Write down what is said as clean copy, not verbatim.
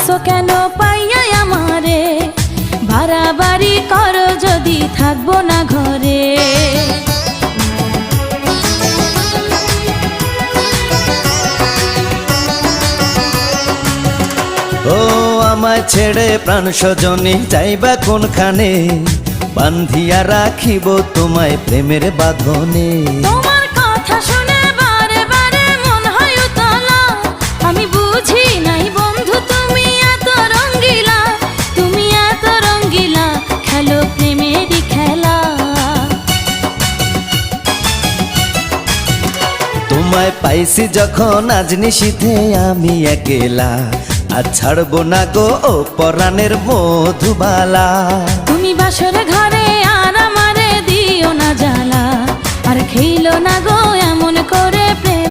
আইসো কেন পাইয়া আমারে, বাড়াবাড়ি করো যদি থাকবো না ঘরে। ও আমায় ছেড়ে প্রাণ স্বজনে যাইবা কোনখানে, বান্ধিয়া রাখিব তোমায় প্রেমের বাঁধনে। তোমার কথা শুনে বারে বারে মন হয় উতলা, আমি বুঝি নাই বন্ধু তুমি এত রঙ্গিলা, তুমি এত রঙ্গিলা, খেলো প্রেমেরই খেলা। তোমায় পাইছি যখন আজ নিশীথে আমি একেলা, আর ছাড়বো না গো ও পরাণের মধুবালা। তুমি বাসর ঘরে আর আমারে দিও না জ্বালা, আর খেইলো না গো এমন করে